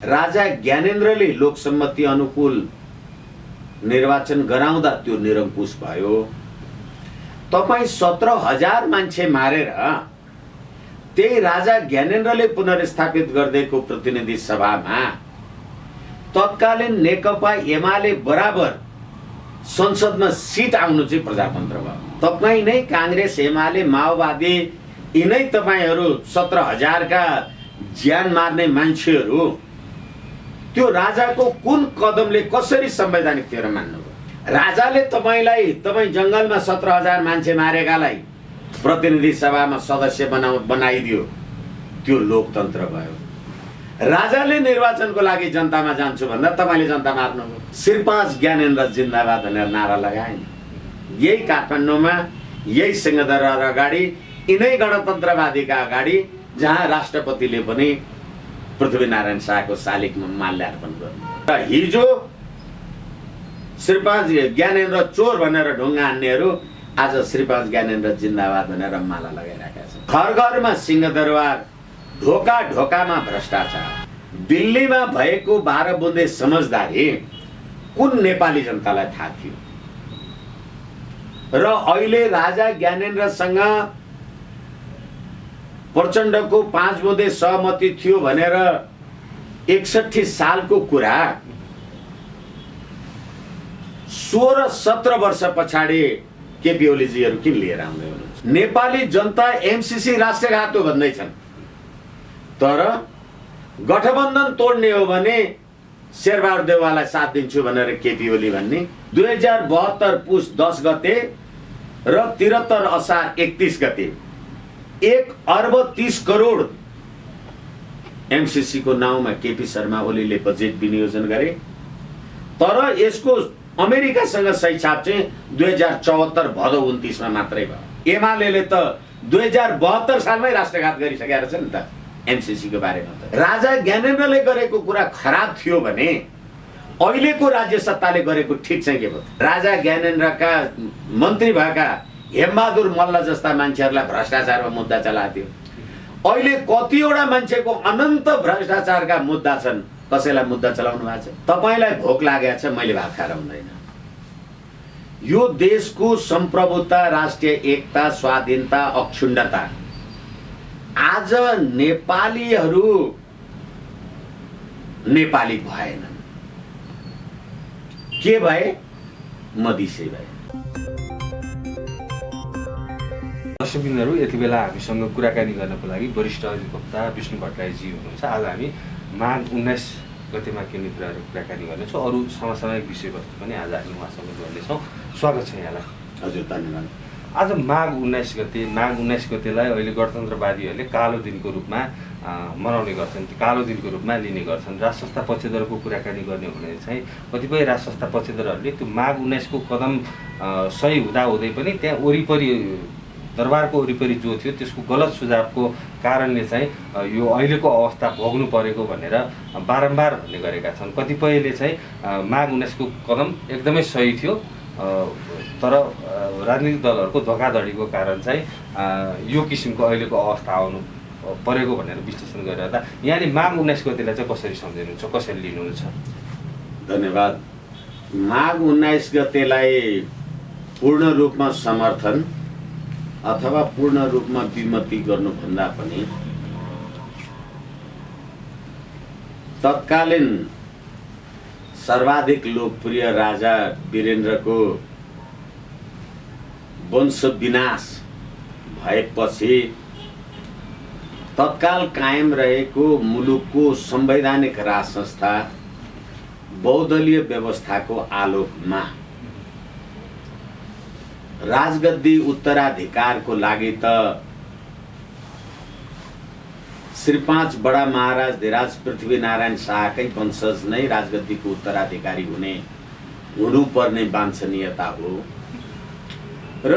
राजा ज्ञानेन्द्रले लोकसम्मति अनुकूल निर्वाचन गराउँदा त्यो निरङ्कुश भयो। तपाई 17,000 मान्छे मारेर त्यही राजा ज्ञानेन्द्रले पुनर्स्थापित गर्दैको प्रतिनिधि सभामा तत्कालीन नेकपा एमाले बराबर संसदमा सिट आउनु चाहिँ प्रजातन्त्र भयो। तपाई नै कांग्रेस एमाले माओवादी यिनै तपाईहरु 17,000 का ज्यान मार्ने मान्छेहरु त्यो राजाको कुन कदमले कसरी संवैधानिक थिएर मान्नुभयो? राजाले तपाईलाई तपाई जंगलमा 17,000 मान्छे मारेकालाई प्रतिनिधि सभामा सदस्य बनाइदियो, त्यो लोकतन्त्र भयो। राजाले निर्वाचनको लागि जनतामा जान्छु भन्दा तपाईले जनता मार्नुभयो। श्रीपाँच ज्ञानेन्द्र जिन्दाबाद भनेर नारा लगाएन। यही काठमाडौँमा यही सिंहदरबार अगाडि यिनै गणतन्त्रवादीका अगाडि जहाँ राष्ट्रपतिले पनि पृथ्वीनारायण शाहको शालिगमा माल्यार्पण गर्नु। हिजो श्रीपाँच ज्ञानेन्द्र चोर भनेर ढुङ्गा हान्नेहरू आज श्रीपाँच ज्ञानेन्द्र जिन्दाबाद भनेर माला लगाइरहेका छन्। घर घरमा सिंहदरबार, ढोका ढोकामा भ्रष्टाचार। दिल्लीमा भएको 12 बुँदे समझदारी कुन नेपाली जनतालाई थाहा थियो? र अहिले राजा ज्ञानेन्द्रसँग प्रचण्डको 5 बुँदे सहमति थियो भनेर 61 सालको कुरा 16-17 वर्ष पछाडि केपी ओलीजीहरु किन लिएर आउँदै हुनुहुन्छ? नेपाली जनता एमसीसी राष्ट्रघात हो भन्दैछन्, तर गठबन्धन तोड्ने हो भने शेरबहादुर देउवालाई साथ दिन्छु भनेर केपी ओली भन्ने 2072 पुस 10 गते र 73 असार 31 गते 1 अर्ब 30 करोड एमसीसी को नाउँमा केपी शर्मा ओलीले बजेट विनियोजन गरे। तर यसको अमेरिकासँग सही छाप चाहिँ 2074 भदौ 29 मा मात्रै भयो। एमालेले त 2072 सालमै राष्ट्रघात गरिसकेका रहेछ नि त एमसीसी को बारेमा। त राजा ज्ञानेन्द्रले गरेको कुरा खराब थियो भने अहिलेको राज्य सत्ताले गरेको ठीक चाहिँ के भयो? राजा ज्ञानेन्द्रका मन्त्री भएका हेमबहादुर मल्ल जस्ता मान्छेहरूलाई भ्रष्टाचारमा मुद्दा चलाएको थियो। अहिले कतिवटा मान्छेको अनन्त भ्रष्टाचारका मुद्दा छन्। कसैलाई मुद्दा चलाउनु भएको छ? तपाईलाई भोक लागेको छ, मैले भात खाएर हुँदैन। यो देशको सम्प्रभुता, राष्ट्रिय एकता, स्वाधीनता, अखण्डता आज नेपालीहरू नेपाली भएनन्। के भए? मधेसी भए। दर्शकबिन्दुहरू, यति बेला हामीसँग कुराकानी गर्नको लागि वरिष्ठ अधिवक्ता विष्णु भट्टराईजी हुनुहुन्छ। आज हामी माघ 19 गतेमा केही कुराहरू कुराकानी गर्नेछौँ। अरू समसामयिक विषयवस्तु पनि आज हामी उहाँसँग गर्नेछौँ। स्वागत छ यहाँलाई। हजुर, धन्यवाद। आज माघ 19 गतेलाई अहिले गणतन्त्रवादीहरूले कालो दिनको रूपमा मनाउने गर्छन्, कालो दिनको रूपमा लिने गर्छन्। राज संस्था पक्षधरको कुराकानी गर्ने हो भने चाहिँ कतिपय राज संस्था पक्षधरहरूले त्यो माघ 19 को कदम सही हुँदाहुँदै पनि त्यहाँ वरिपरि दरबारको वरिपरि जो थियो त्यसको गलत सुझावको कारणले चाहिँ यो अहिलेको अवस्था भोग्नु परेको भनेर बारम्बार भन्ने गरेका छन्। कतिपयले चाहिँ माघ 19 को कदम एकदमै सही थियो, तर राजनीतिक दलहरूको धोखाधडीको कारण चाहिँ यो किसिमको अहिलेको अवस्था आउनु परेको भनेर विश्लेषण गरिरहँदा यहाँले माघ 19 गतेलाई चाहिँ कसरी सम्झिनुहुन्छ, कसरी लिनुहुन्छ? धन्यवाद। माघ 19 गतेलाई पूर्ण रूपमा समर्थन अथवा पूर्ण रूपमा विमति गर्नुभन्दा पनि तत्कालीन सर्वाधिक लोकप्रिय राजा वीरेन्द्रको वंश विनाश भएपछि तत्काल कायम रहेको मुलुकको संवैधानिक राज संस्था बहुदलीय व्यवस्थाको आलोकमा राजगद्दी उत्तराधिकारको लागि त श्रीपाँच बडा महाराज धिराज पृथ्वीनारायण शाहकै वंशज नै राजगद्दीको उत्तराधिकारी हुनुपर्ने वाञ्छनीयता हो। र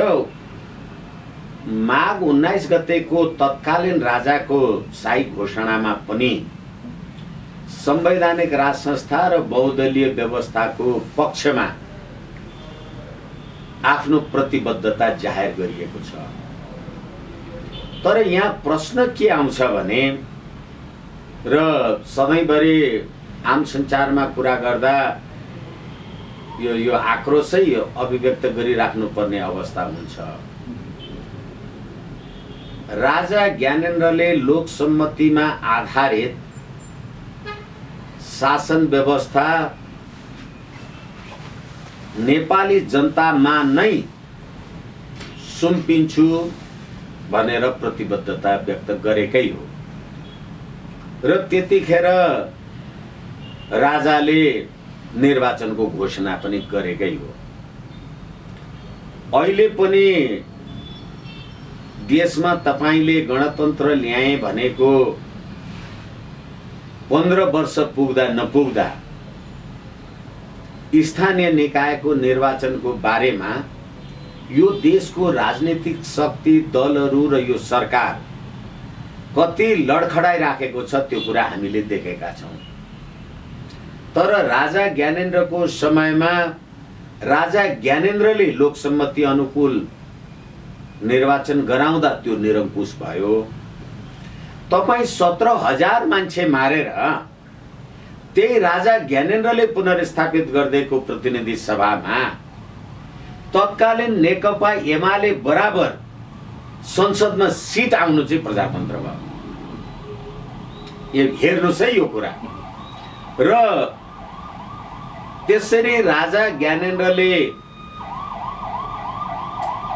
माघ 19 गतेको तत्कालीन राजाको शाही घोषणामा पनि संवैधानिक राज संस्था र बहुदलीय व्यवस्थाको पक्षमा आफ्नो प्रतिबद्धता जाहेर गरिएको छ। तर यहाँ प्रश्न के आउँछ भने र सधैँभरि आम सञ्चारमा कुरा गर्दा यो आक्रोशै अभिव्यक्त गरिराख्नुपर्ने अवस्था हुन्छ। राजा ज्ञानेन्द्रले लोकसम्मतिमा आधारित शासन व्यवस्था नेपाली जनतामा नै सुम्पिन्छु भनेर प्रतिबद्धता व्यक्त गरेकै हो र त्यतिखेर राजाले निर्वाचनको घोषणा पनि गरेकै हो। अहिले पनि देशमा तपाईले गणतन्त्र ल्याए भनेको 15 वर्ष पुग्दा नपुग्दा स्थानीय निकायको निर्वाचनको बारेमा यो देशको राजनीतिक शक्ति दलहरू र यो सरकार कति लडखडाइराखेको छ त्यो कुरा हामीले देखेका छौँ। तर राजा ज्ञानेन्द्रको समयमा राजा ज्ञानेन्द्रले लोकसम्मति अनुकूल निर्वाचन गराउँदा त्यो निरङ्कुश भयो। तपाईँ 17,000 मान्छे मारेर त्यही राजा ज्ञानेन्द्रले पुनर्स्थापित गरिदिएको प्रतिनिधि सभामा तत्कालीन नेकपा एमाले बराबर संसदमा सिट आउनु चाहिँ प्रजातन्त्र भयो। यो हेर्नुहोस् है यो कुरा। र त्यसरी राजा ज्ञानेन्द्रले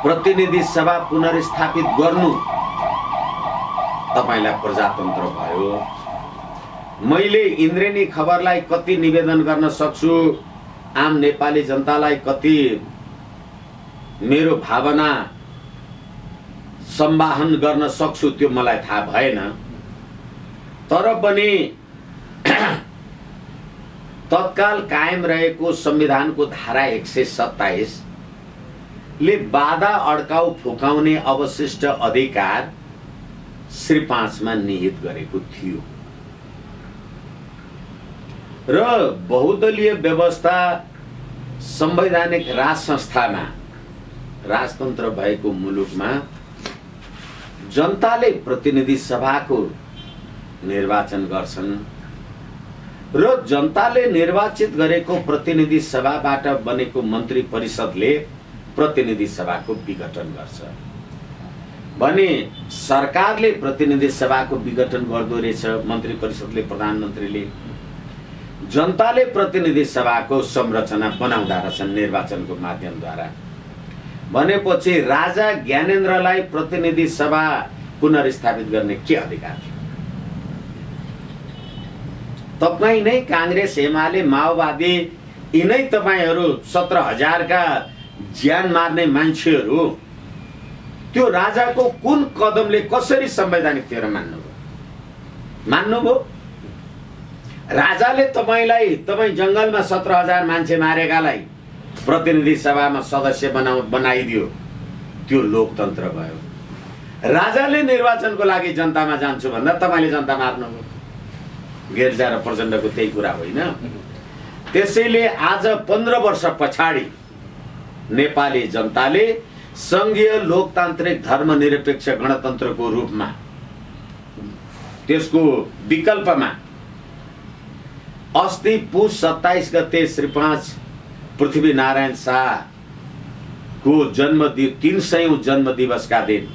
प्रतिनिधि सभा पुनर्स्थापित गर्नु तपाईलाई प्रजातन्त्र भयो। मैले इन्द्रेणी खबरलाई कति निवेदन गर्न सक्छु, आम नेपाली जनतालाई कति मेरो भावना सम्वाहन गर्न सक्छु त्यो मलाई थाहा भएन। तर पनि तत्काल कायम रहेको संविधानको धारा 127 ले बाधा अड्काउ फुकाउने अवशिष्ट अधिकार श्री 5 मा निहित गरेको थियो र बहुदलीय व्यवस्था संवैधानिक राज संस्थामा राजतन्त्र भएको मुलुकमा जनताले प्रतिनिधि सभाको निर्वाचन गर्छन् र जनताले निर्वाचित गरेको प्रतिनिधि सभाबाट बनेको मन्त्री परिषदले प्रतिनिधि सभाको विघटन गर्छ भने सरकारले प्रतिनिधि सभाको विघटन गर्दो रहेछ। मन्त्री परिषदले, प्रधानमन्त्रीले, जनताले प्रतिनिधि सभाको संरचना बनाउँदा रहेछन् निर्वाचनको माध्यमद्वारा। भनेपछि राजा ज्ञानेन्द्रलाई प्रतिनिधि सभा पुनर्स्थापित गर्ने के अधिकार थियो? तपाई नै कांग्रेस, एमाले, माओवादी यिनै तपाईहरू 17,000 का ज्यान मार्ने मान्छेहरू त्यो राजाको कुन कदमले कसरी संवैधानिक थियो र मान्नुभयो? राजाले तपाईलाई तपाई जंगलमा 17,000 मान्छे मारेकालाई प्रतिनिधि सभामा सदस्य बनाइदियो, त्यो लोकतन्त्र भयो। राजाले निर्वाचनको लागि जनतामा जान्छु भन्दा तपाईले जनता मार्नुभयो। गिरिजा र प्रचण्डको त्यही कुरा होइन? त्यसैले आज 15 वर्ष पछाडि नेपाली जनताले संघीय लोकतान्त्रिक धर्मनिरपेक्ष गणतन्त्रको रूपमा त्यसको विकल्पमा अस्ति पुस 27 गते श्री 5 पृथ्वीनारायण शाहको जन्मदिन 300औं जन्मदिवसका दिन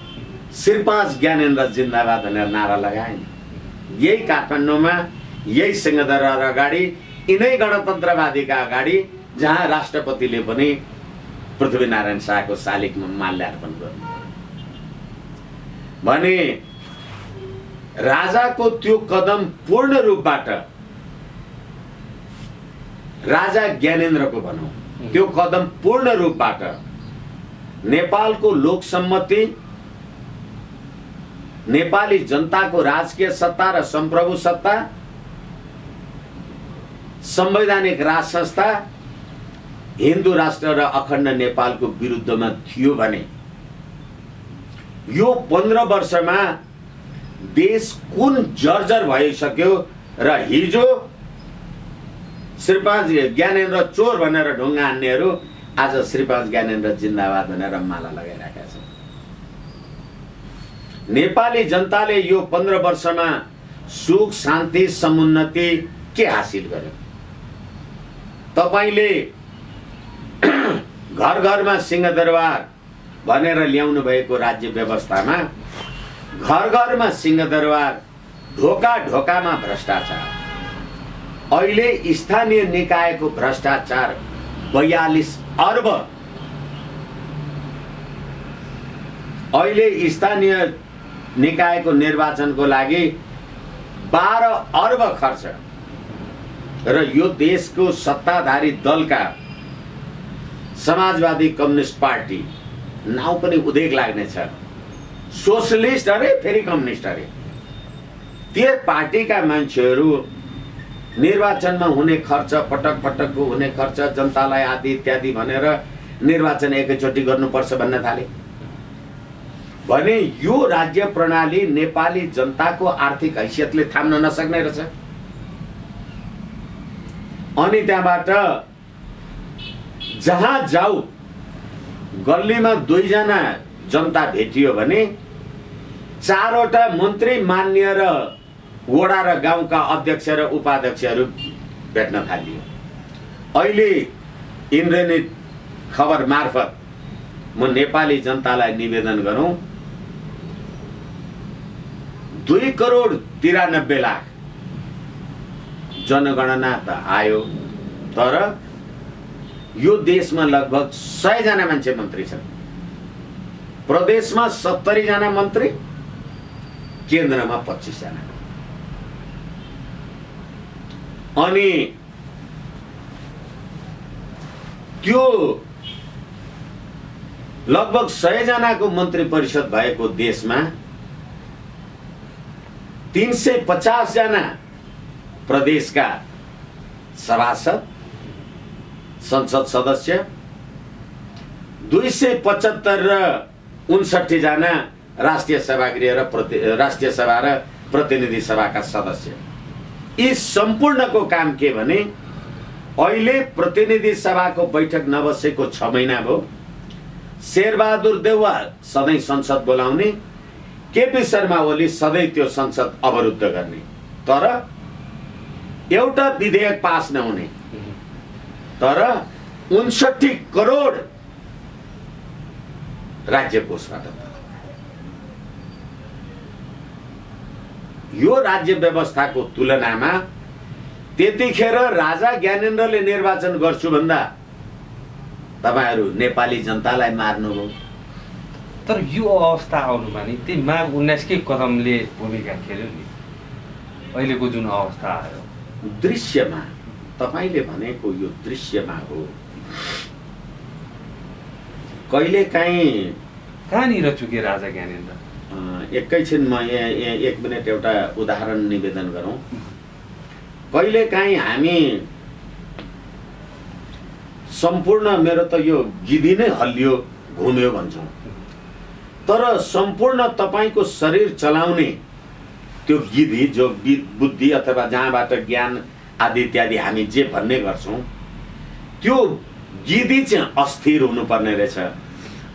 श्री 5 ज्ञानेन्द्र जिन्दाबाद भनेर नारा लगाए। यही काठमाडौँमा, यही सिंहदरबार अगाडि, यिनै गणतन्त्रवादीका अगाडि, जहाँ राष्ट्रपतिले पनि पृथ्वीनारायण शाहको शालिगमा माल्यार्पण गर्नु भने राजाको त्यो कदम पूर्ण रूपबाट राजा ज्ञानेन्द्रको भनौं, त्यो कदम पूर्ण रूपबाट नेपालको लोकसम्मति, नेपाली जनताको राजकीय सत्ता र सम्प्रभु सत्ता, संवैधानिक राज संस्था, हिन्दू राष्ट्र र अखण्ड नेपालको विरुद्धमा थियो भने यो 15 वर्षमा देश कुन जर्जर भइसक्यो र हिजो श्री 5 ज्ञानेन्द्र चोर भनेर ढुङ्गा हान्नेहरू आज श्री 5 ज्ञानेन्द्र जिन्दाबाद भनेर माला लगाइरहेका छन्। नेपाली जनताले यो 15 वर्षमा सुख शान्ति समुन्नति के हासिल गर्यो? तपाईले घर घरमा सिंहदरबार भनेर ल्याउनु भएको राज्य व्यवस्थामा घर घरमा सिंहदरबार, ढोका ढोकामा भ्रष्टाचार। अहिले स्थानीय निकायको भ्रष्टाचार 42 अर्ब। अहिले स्थानीय निकायको निर्वाचनको लागि 12 अर्ब खर्च र यो देशको सत्ताधारी दलका समाजवादी कम्युनिस्ट पार्टी, नाउँ पनि उदेक लाग्नेछ, सोशलिस्ट अरे फेरि कम्युनिस्ट अरे, त्यो पार्टीका मान्छेहरू निर्वाचनमा हुने खर्च, पटक पटकको हुने खर्च, जनतालाई आदि इत्यादि भनेर निर्वाचन एकैचोटि गर्नुपर्छ भन्न थाले भने यो राज्य प्रणाली नेपाली जनताको आर्थिक हैसियतले थाम्न नसक्ने रहेछ। अनि त्यहाँबाट जहाँ जाऊ गल्लीमा 2 जना जनता भेटियो भने 4 वटा मन्त्री, मान्य र वडा र गाउँका अध्यक्ष र उपाध्यक्षहरू भेट्न थालियो। अहिले इन्द्रनीत खबर मार्फत म नेपाली जनतालाई निवेदन गरौँ, 2,93,00,000 जनगणना त आयो, तर यो देशमा लगभग 100 जना मान्छे मन्त्री छन्। प्रदेशमा 70 जना मन्त्री, केन्द्रमा 25 जना। अनि त्यो लगभग 100 जनाको मन्त्री परिषद भएको देशमा 350 जना प्रदेशका सभासद, संसद सदस्य, 275 र 59 जना राष्ट्रिय सभागृह र राष्ट्रिय सभा र प्रतिनिधि सभाका सदस्य। यी सम्पूर्णको काम के भने अहिले प्रतिनिधि सभाको बैठक नबसेको 6 महिना भयो। शेरबहादुर देउवा सधैँ संसद बोलाउने, केपी शर्मा ओली सधैँ त्यो संसद अवरुद्ध गर्ने, तर एउटा विधेयक पास नहुने। तर 59 करोड राज्य कोषबाट यो राज्य व्यवस्थाको तुलनामा त्यतिखेर राजा ज्ञानेन्द्रले निर्वाचन गर्छु भन्दा तपाईहरु नेपाली जनतालाई मार्नुभयो। तर यो अवस्था आउनुमा नि त्यही माघ 19 कै कदमले भूमिका खेल्यो नि। अहिलेको जुन अवस्था आयो दृश्यमा, तपाईले भनेको यो दृश्यमा हो। कहिले काहीँ कहाँनिर चुके राजा ज्ञानेन्द्र? एकैछिन म 1 मिनेट एउटा उदाहरण निवेदन गरौँ। कहिले काहीँ हामी सम्पूर्ण, मेरो त यो गिधी नै हल्लियो घुम्यो भन्छौँ, तर सम्पूर्ण तपाईको शरीर चलाउने त्यो गिधी, जो बुद्धि अथवा जहाँबाट ज्ञान आदि इत्यादि हामी जे भन्ने गर्छौँ, त्यो गिधी चाहिँ अस्थिर हुनुपर्ने रहेछ।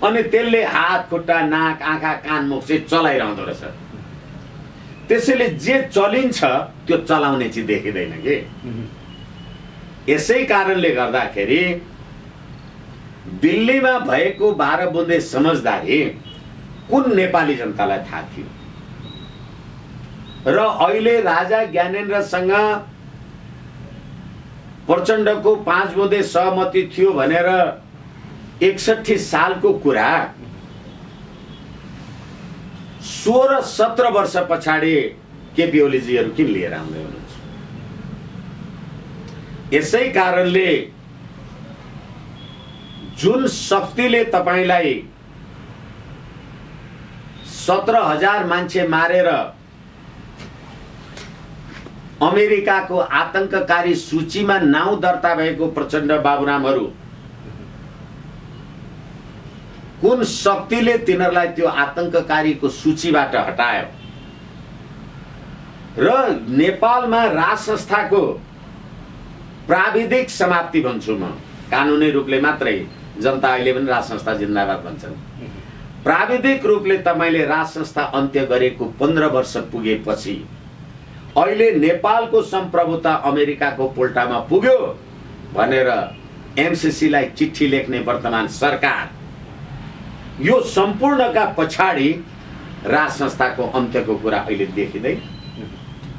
अनि त्यसले हात खुट्टा नाक आँखा कान मुख चाहिँ चलाइरहँदो रहेछ। त्यसैले जे चलिन्छ त्यो चलाउने चाहिँ देखिँदैन के। यसै कारणले गर्दाखेरि दिल्लीमा भएको 12 बुँदे समझदारी कुन नेपाली जनतालाई थाहा थियो र अहिले राजा ज्ञानेन्द्रसँग प्रचण्डको 5 बुँदे सहमति थियो भनेर 61 सालको कुरा 16-17 वर्ष पछाडि केपी ओलीजीहरू किन लिएर आउँदै हुनुहुन्छ? यसै कारणले जुन शक्तिले तपाईलाई 17,000 मान्छे मारेर अमेरिकाको आतंककारी सूचीमा नाउँ दर्ता भएको प्रचण्ड बाबुरामहरू, कुन शक्तिले तिनीहरूलाई त्यो आतंककारीको सूचीबाट हटायो र नेपालमा राज संस्थाको प्राविधिक समाप्ति भन्छु म, कानुनी रूपले मात्रै, जनता अहिले पनि राज संस्था जिन्दाबाद भन्छन्। प्राविधिक रूपले तपाईले राज संस्था अन्त्य गरेको 15 वर्ष पुगेपछि अहिले नेपालको सम्प्रभुता अमेरिकाको पोल्टामा पुग्यो भनेर एमसीसीलाई चिठी लेख्ने वर्तमान सरकार यो सम्पूर्णका पछाडि राज संस्थाको अन्त्यको कुरा अहिले देखिँदैन।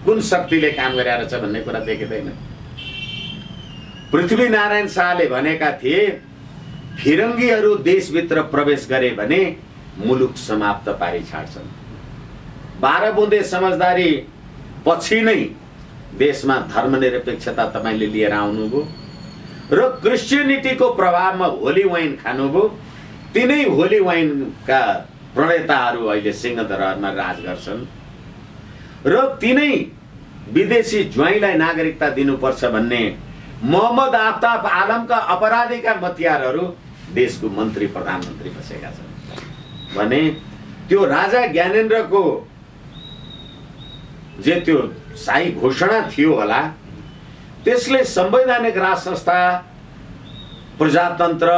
कुन शक्तिले काम गरेर छ भन्ने कुरा देखिँदैन। पृथ्वीनारायण शाहले भनेका थिए फिरङ्गीहरू देशभित्र प्रवेश गरे भने मुलुक समाप्त पारी छाड्छन्। 12 बुँदे समझदारी पछि नै देशमा धर्मनिरपेक्षता तपाईले लिएर आउनुभयो र क्रिस्चियनिटीको प्रभावमा होली वाइन खानुभयो। तिनै होली वाइनका प्रणेताहरू अहिले सिंहदरबारमा राज गर्छन् र तिनै विदेशी ज्वाइँलाई नागरिकता दिनुपर्छ भन्ने मोहम्मद आफ्ताब आलमका अपराधीका मतियारहरू देशको मन्त्री प्रधानमन्त्री बसेका छन् भने त्यो राजा ज्ञानेन्द्रको जे त्यो शाही घोषणा थियो होला त्यसले संवैधानिक राज संस्था प्रजातन्त्र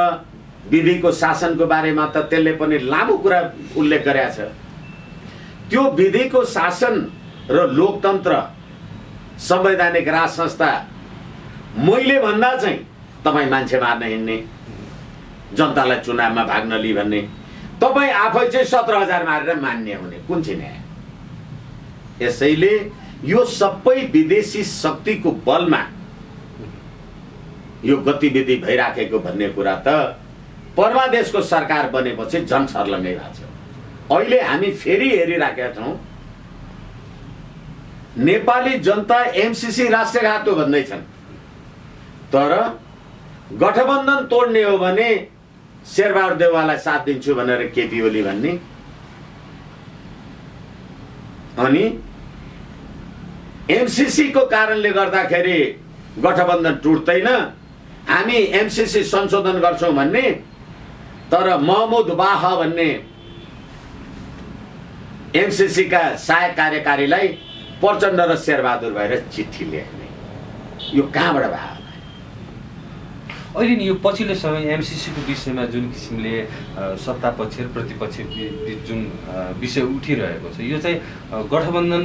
विधिको शासनको बारेमा त त्यसले पनि लामो कुरा उल्लेख गरेको छ। त्यो विधिको शासन र लोकतन्त्र संवैधानिक राज संस्था मैले भन्दा चाहिँ तपाईँ मान्छे मार्न हिँड्ने, जनतालाई चुनावमा भाग नलि भन्ने, तपाईँ आफै चाहिँ 17,000 मारेर मान्ने हुने कुन चाहिँ न्याय? यसैले यो सबै विदेशी शक्तिको बलमा यो गतिविधि भइराखेको भन्ने कुरा त परमादेशको सरकार बनेपछि झन् छर्लङ्गै भएको छ। अहिले हामी फेरि हेरिराखेका छौँ नेपाली जनता एमसीसी राष्ट्रघात हो भन्दैछन्, तर गठबन्धन तोड्ने हो भने शेरबहादुर देउवालाई साथ दिन्छु भनेर केपी ओली भन्ने, अनि एमसीसी को कारणले गर्दाखेरि गठबन्धन टुट्दैन, हामी एमसीसी संशोधन गर्छौं भन्ने, तर महमुद वाह भन्ने एमसीसी का सहायक कार्यकारीलाई प्रचण्ड र शेरबहादुर भएर चिठी लेख्ने, यो कहाँबाट भयो? अहिले नि यो पछिल्लो समय एमसीसी को विषयमा जुन किसिमले सत्ता पक्ष र प्रतिपक्ष बीच जुन विषय उठिरहेको छ, यो चाहिँ गठबन्धन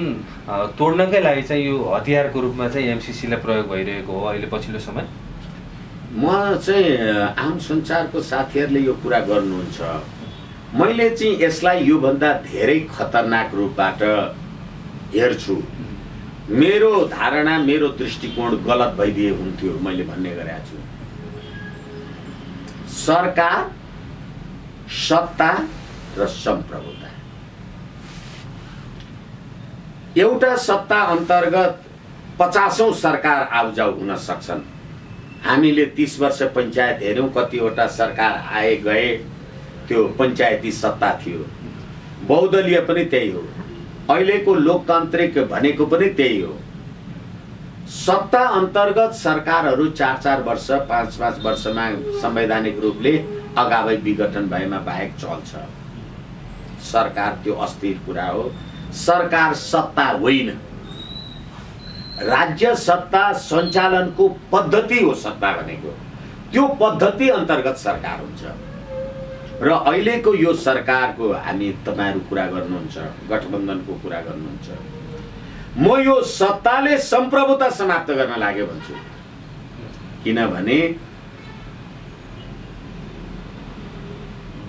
तोड्नकै लागि चाहिँ यो हतियारको रूपमा चाहिँ एमसीसी लाई प्रयोग भइरहेको हो अहिले पछिल्लो समय। म चाहिँ आम संचारको साथीहरूले यो कुरा गर्नुहुन्छ, मैले चाहिँ यसलाई यो भन्दा धेरै खतरनाक रूपबाट हेर्छु। मेरो धारणा, मेरो दृष्टिकोण गलत भइदिए हुन्थ्यो मैले भन्ने गरेको छु। सरकार, सत्ता र सम्प्रभुता, एउटा सत्ता अन्तर्गत 50औं सरकार आउजाउ हुन सक्छन्। हामीले 30 वर्ष पञ्चायत हेर्यौं, कतिवटा सरकार आए गए, त्यो पञ्चायती सत्ता थियो। बहुदलीय पनि त्यही हो, अहिलेको लोकतान्त्रिक भनेको पनि त्यही हो। सत्ता अन्तर्गत सरकारहरू 4-4 वर्ष 5-5 वर्षमा संवैधानिक रूपले अगावै विघटन भएमा बाहेक चल्छ। सरकार त्यो अस्थिर कुरा हो। सरकार सत्ता होइन, राज्य सत्ता सञ्चालनको पद्धति हो सत्ता भनेको। त्यो पद्धति अन्तर्गत सरकार हुन्छ। र अहिलेको यो सरकारको हामी तपाईहरु कुरा गर्नुहुन्छ, गठबन्धनको कुरा गर्नुहुन्छ, म यो सत्ताले सम्प्रभुता समाप्त गर्न लाग्यो भन्छु। किनभने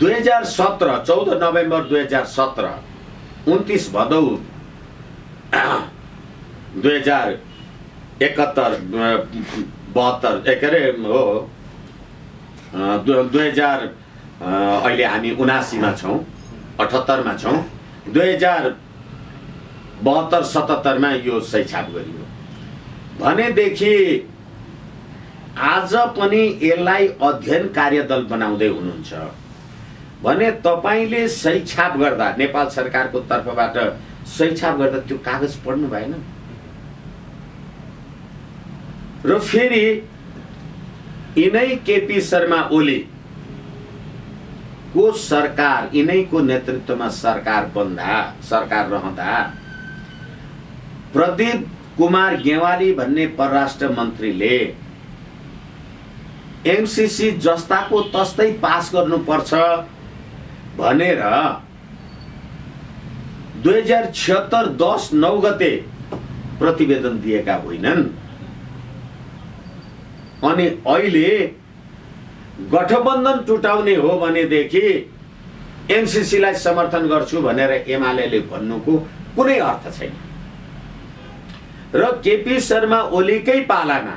2017 14 नोभेम्बर 2017 29 भदौ 2071 72 हो 2000 अहिले हामी 79 मा छौं, 78 मा छौं। 2072-77 मा यो सही छाप गरियो भनेदेखि आज पनि यसलाई अध्ययन कार्यदल बनाउँदै हुनुहुन्छ भने तपाईले सही छाप गर्दा, नेपाल सरकारको तर्फबाट सही छाप गर्दा त्यो कागज पढ्नु भएन। र फेरि यिनै केपी शर्मा ओली को सरकार, यिनैको नेतृत्वमा सरकार बन्दा, सरकार रहँदा प्रदीप कुमार गेवाली भन्ने परराष्ट्र मन्त्रीले एमसीसी जस्ताको तस्तै पास गर्नुपर्छ भनेर 2076 10/9 गते प्रतिवेदन दिएका होइनन्। अनि अहिले गठबन्धन टुटाउने हो भनेदेखि एमसीसीलाई समर्थन गर्छु भनेर एमाले भन्नुको कुनै अर्थ छैन। र केपी शर्मा ओलीकै पालामा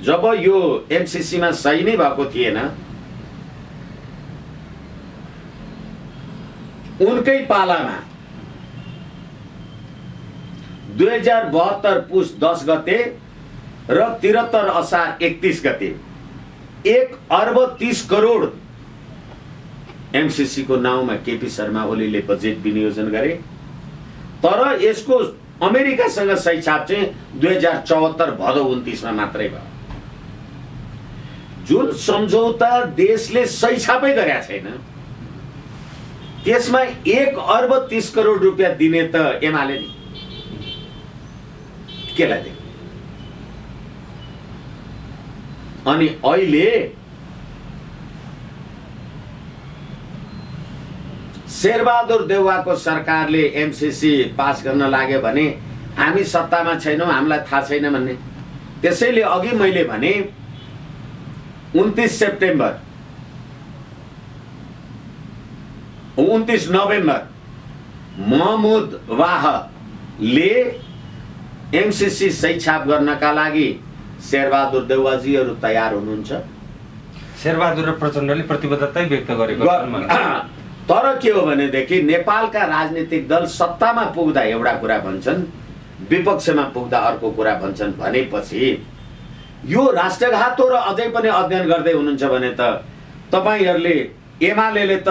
जब यो एमसीसीमा सही नै भएको थिएन, उनकै पालामा 2072 पुस 10 गते र 73 असार 31 गते 1 अर्ब 30 करोड एमसीसी को नाउँमा केपी शर्मा ओलीले बजेट विनियोजन गरे। तर यसको अमेरिकासँग सही छाप चाहिँ 2074 भदौ 29 मा मात्रै भयो। जुन सम्झौता देशले सही छापै गरेका छैन त्यसमा 1 अर्ब 30 करोड रुपियाँ दिने त एमाले नि केलाई दिने। अनि अहिले शेरबहादुर देउवाको सरकारले एमसीसी पास गर्न लाग्यो भने हामी सत्तामा छैनौं, हामीलाई थाहा छैन भन्ने। त्यसैले अघि मैले भने 29 सेप्टेम्बर 29 नोभेम्बर महमुद वाहले एमसीसी सही छाप गर्नका लागि शेरबहादुर देउवाजीहरू तयार हुनुहुन्छ। शेरबहादुर र प्रचण्डले प्रतिबद्धता व्यक्त गरेको छन्। तर के हो भनेदेखि नेपालका राजनीतिक दल सत्तामा पुग्दा एउटा कुरा भन्छन्, विपक्षमा पुग्दा अर्को कुरा भन्छन् भनेपछि यो राष्ट्रघात हो। र अझै पनि अध्ययन गर्दै हुनुहुन्छ भने त तपाईहरुले एमालेले त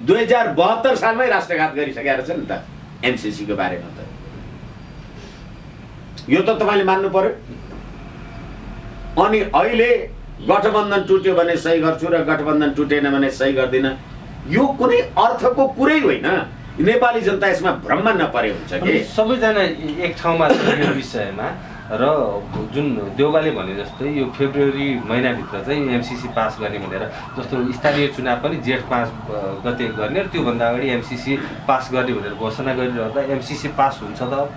2072 सालमै राष्ट्रघात गरिसकेका रहेछ नि त एमसीसी को बारेमा। त यो त तपाईले मान्नु पर्यो। अनि अहिले गठबन्धन टुट्यो भने सही गर्छु र गठबन्धन टुटेन भने सही गर्दिन, यो कुनै अर्थको कुरै होइन। नेपाली जनता यसमा भ्रममा नपरे हुन्छ कि सबैजना एक ठाउँमा छ यो विषयमा। र जुन देउवाले भने जस्तै यो फेब्रुअरी महिनाभित्र चाहिँ एमसीसी पास गर्ने भनेर, जस्तो स्थानीय चुनाव पनि जेठ 5 गते गर्ने र त्योभन्दा अगाडि एमसीसी पास गर्ने भनेर घोषणा गरिरहँदा एमसीसी पास हुन्छ त?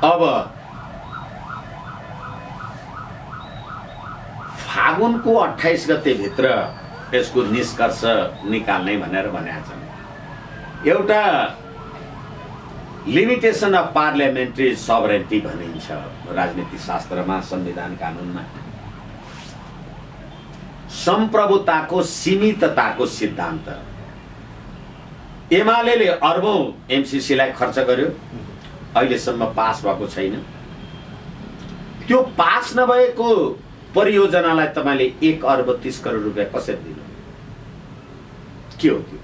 अब फागुनको 28 गते भित्र यसको निष्कर्ष निकाल्ने भनेर भनेका छन्। एउटा लिमिटेसन अफ पार्लियामेन्ट्री सबरेन्टी भनिन्छ राजनीति शास्त्रमा, संविधान कानुनमा। संप्रभुताको सीमितताको सिद्धान्त। एमालेले अर्बौं एमसीसी लाई खर्च गर्यो, अहिलेसम्म पास भएको छैन। त्यो पास नभएको परियोजनालाई तपाईले 1 अर्ब 30 करोड रुपियाँ कसरी दिनु? के हो त्यो?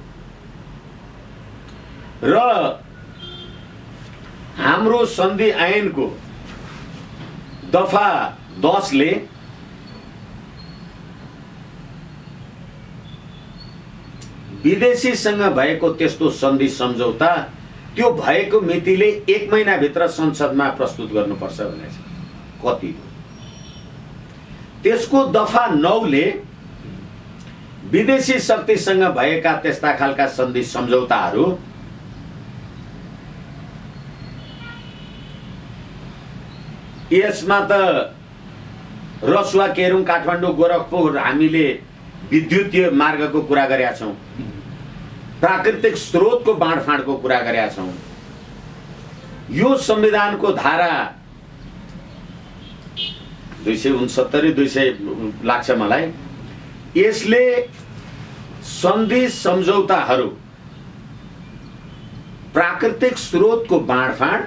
र हाम्रो सन्धि ऐनको दफा 10 ले विदेशीसँग भएको त्यस्तो सन्धि सम्झौता त्यो भएको मितिले 1 महिना भित्र संसदमा प्रस्तुत गर्नुपर्छ भनेको छ। कति? त्यसको दफा 9 ले विदेशी शक्तिसँग भएका त्यस्ता खालका सन्धि सम्झौताहरू यसमा त रसुवा, केरुङ, काठमाडौँ, गोरखपुर हामीले विद्युतीय मार्गको कुरा गरेका छौं, प्राकृतिक स्रोतको बाँडफाँडको कुरा गरेका छौं। यो संविधानको धारा 269 200 लाग्छ मलाई। यसले सन्धि सम्झौताहरू प्राकृतिक स्रोतको बाँडफाँड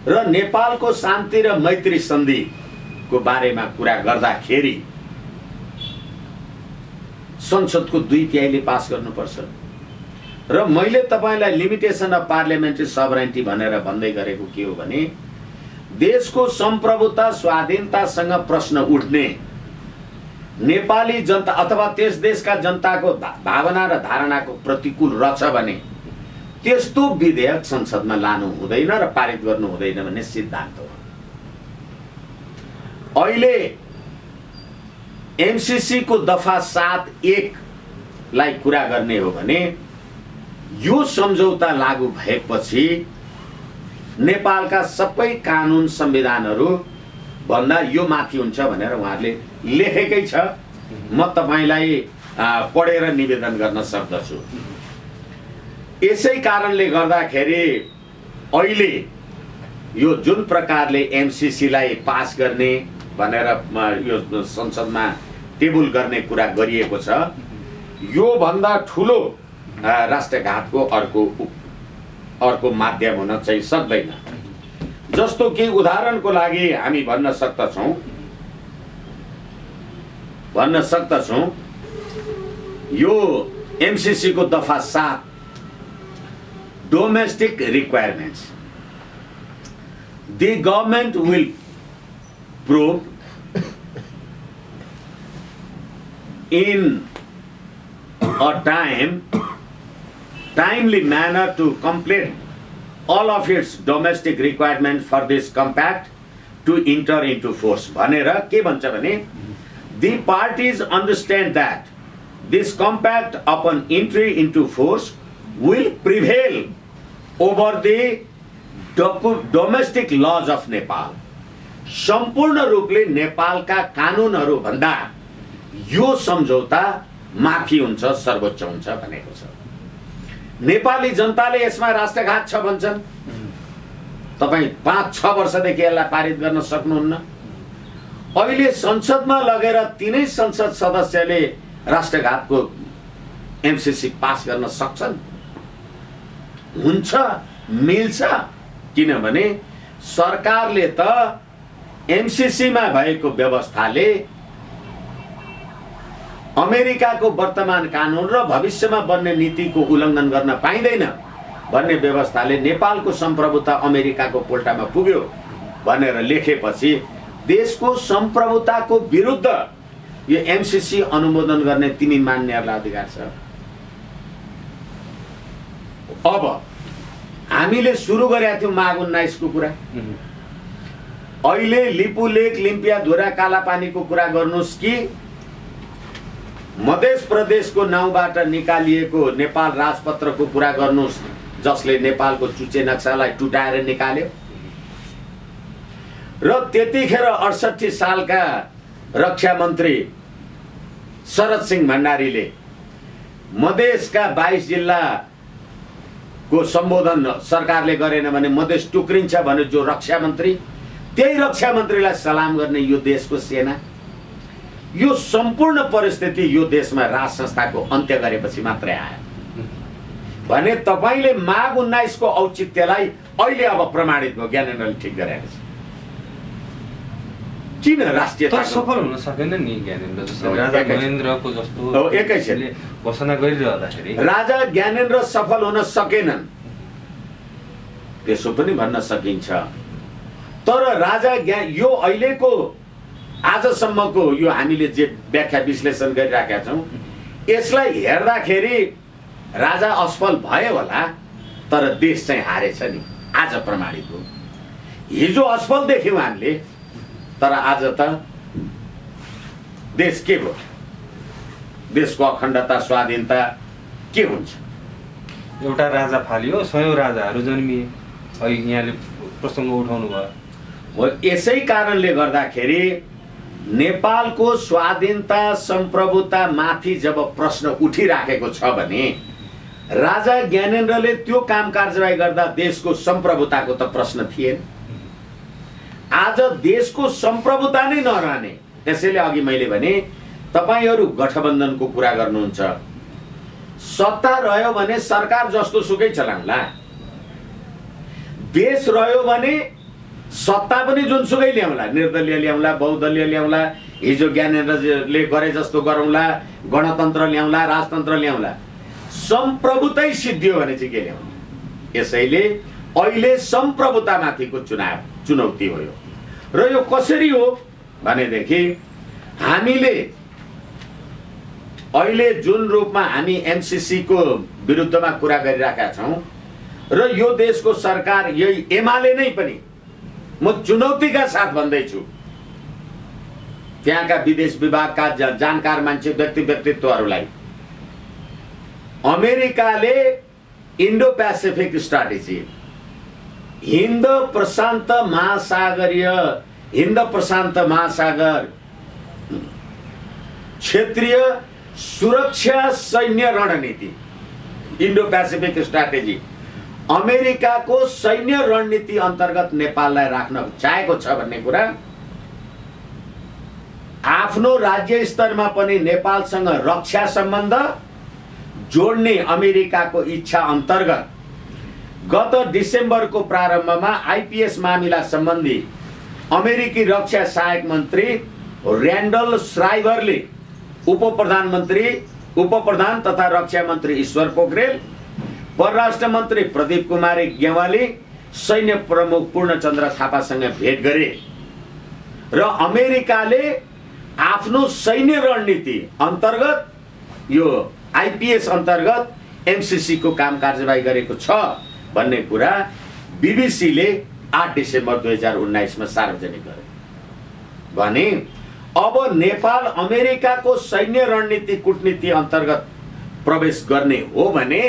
र नेपालको शान्ति र मैत्री सन्धिको बारेमा कुरा गर्दाखेरि संसदको 2/3 पास गर्नुपर्छ। र मैले तपाईलाई लिमिटेसन अफ पार्लियामेन्ट्री सबरेन्टी भनेर भन्दै गरेको के हो भने देशको सम्प्रभुता स्वाधीनतासँग प्रश्न उठ्ने नेपाली जनता अथवा त्यस देशका जनताको भावना र धारणाको प्रतिकूल रहेछ भने त्यस्तो विधेयक संसदमा लानु हुँदैन र पारित गर्नु हुँदैन भन्ने सिद्धान्त हो। अहिले एमसीसी को दफा 7(1) लाई कुरा गर्ने हो भने यो सम्झौता लागू भएपछि नेपालका सबै कानुन संविधानहरू भन्दा यो माथि हुन्छ भनेर उहाँहरूले लेखेकै छ। म तपाईलाई पढेर निवेदन गर्न सक्दछु। यसै कारणले गर्दाखेरि अहिले यो जुन प्रकारले एमसीसीलाई पास गर्ने भनेर यो संसदमा टेबल गर्ने कुरा गरिएको छ, यो भन्दा ठुलो राष्ट्रघातको अर्को माध्यम हुन चाहिँ सक्दैन। जस्तो कि उदाहरणको लागि हामी भन्न सक्दछौँ यो एमसीसी को दफा 7 domestic requirements, the government will prove in a timely manner to complete all of its domestic requirements for this compact to enter into force. भनेर के भन्छ भने the parties understand that this compact upon entry into force will prevail over the domestic laws of Nepal. सम्पूर्ण रूपले नेपालका कानुनहरू भन्दा यो सम्झौता माथि हुन्छ, सर्वोच्च हुन्छ भनेको छ। नेपाली जनताले यसमा राष्ट्रघात छ भन्छन्। तपाई 5-6 वर्षदेखि यसलाई पारित गर्न सक्नुहुन्न। अहिले संसदमा लगेर तीनै संसद सदस्यले राष्ट्रघातको एमसीसी पास गर्न सक्छन्? हुन्छ, मिल्छ। किनभने सरकारले त एमसीसी मा भएको व्यवस्थाले अमेरिकाको वर्तमान कानुन र भविष्यमा बन्ने नीतिको उल्लङ्घन गर्न पाइँदैन भन्ने व्यवस्थाले नेपालको सम्प्रभुता अमेरिकाको पोल्टामा पुग्यो भनेर लेखेपछि देशको सम्प्रभुताको विरुद्ध यो एमसीसी अनुमोदन गर्ने तिमी मान्नेहरूलाई अधिकार छ। अब हामीले सुरु गरेका थियौं माघ 19 को कुरा। अहिले लिपुलेक, लिम्पियाधुरा, कालापानीको कुरा गर्नुस् कि मध्य प्रदेशको नाउँबाट निकालिएको नेपाल राजपत्रको कुरा गर्नुस्, जसले नेपालको चुचे नक्सालाई टुटाएर निकाल्यो। र त्यतिखेर 68 सालका रक्षा मन्त्री शरद सिंह भण्डारीले मधेसका 22 जिल्ला को सम्बोधन सरकारले गरेन भने मधेस टुक्रिन्छ भने जो रक्षा मन्त्री, त्यही रक्षा मन्त्रीलाई सलाम गर्ने यो देशको सेना। यो सम्पूर्ण परिस्थिति यो देशमा राज संस्थाको अन्त्य गरेपछि मात्रै आयो भने तपाईले माघ 19 को औचित्यलाई अहिले अब प्रमाणित भयो। ज्ञानेन्द्रले ठिक गरेको छ। किन राष्ट्रियता सफल हुन सकेन नि ज्ञानेन्द्र जस्तो राजा ज्ञानेन्द्रको जस्तो एकैछिन घोषणा गरिरहँदाखेरि राजा ज्ञानेन्द्र सफल हुन सकेनन् त्यसो पनि भन्न सकिन्छ। तर राजा यो अहिलेको आजसम्मको यो हामीले जे व्याख्या विश्लेषण गरिराखेका छौं, यसलाई हेर्दाखेरि राजा असफल भयो होला, तर देश चाहिँ हारेछ नि। आज प्रमाणित हो। हिजो असफल देख्यौं हामीले, तर आज त देश के भयो? देशको अखण्डता, स्वाधीनता के हुन्छ? एउटा राजा फालियो, 100 राजाहरू जन्मिए। अहिले यहाँले प्रसङ्ग उठाउनु भयो। यसै कारणले गर्दाखेरि नेपालको स्वाधीनता, सम्प्रभुता माथि जब प्रश्न उठिराखेको छ भने राजा ज्ञानेन्द्रले त्यो काम कारबाही गर्दा देशको सम्प्रभुताको त प्रश्न थिएन। आज देशको सम्प्रभुता नै नरहने, त्यसैले अघि मैले भने तपाईहरु गठबन्धनको कुरा गर्नुहुन्छ। सत्ता रह्यो भने सरकार जस्तो सुकै चलाउला, देश रह्यो भने सत्ता पनि जुनसुकै ल्याउला, निर्दलीय ल्याउला, बहुदलीय ल्याउला, हिजो ज्ञानेन्द्रले गरे जस्तो गरौँला, गणतन्त्र ल्याउला, राजतन्त्र ल्याउला, सम्प्रभुतै सिद्धियो भने चाहिँ के ल्याउला। यसैले अहिले सम्प्रभुतामाथिको चुनौती हो यो। र यो कसरी हो भनेदेखि हामीले अहिले जुन रूपमा हामी एमसीसी को विरुद्धमा कुरा गरिराखेका छौं र यो देशको सरकार यही एमाले नै पनि, म चुनौतीका साथ भन्दैछु, त्यहाँका विदेश विभागका जानकार मान्छे व्यक्तित्वहरूलाई अमेरिकाले इन्डो पेसिफिक स्ट्राटेजी हिन्द प्रशान्त महासागर क्षेत्रीय सुरक्षा सैन्य रणनीति, इन्डो पेसिफिक स्ट्राटेजी, अमेरिकाको सैन्य रणनीति अन्तर्गत नेपाललाई राख्न चाहेको छ भन्ने कुरा आफ्नो राज्य स्तरमा पनि नेपालसँग रक्षा सम्बन्ध जोड्ने अमेरिकाको इच्छा अन्तर्गत गत डिसेम्बरको प्रारम्भमा आइपीएस मामिला सम्बन्धी अमेरिकी रक्षा सहायक मन्त्री र्यान्डल श्राइभरले उपप्रधान तथा रक्षा मन्त्री ईश्वर पोखरेल, परराष्ट्र मन्त्री प्रदीप कुमारी ग्यावाली, सैन्य प्रमुख पूर्णचन्द्र थापासँग भेट गरे र अमेरिकाले आफ्नो सैन्य रणनीति अन्तर्गत यो आइपीएस अन्तर्गत एमसीसी को काम कारबाही गरेको छ भन्ने कुरा बीबीसीले 8 डिसेम्बर 2019 मा सार्वजनिक गरे भने अब नेपाल अमेरिकाको सैन्य रणनीति कूटनीति अन्तर्गत प्रवेश गर्ने हो भने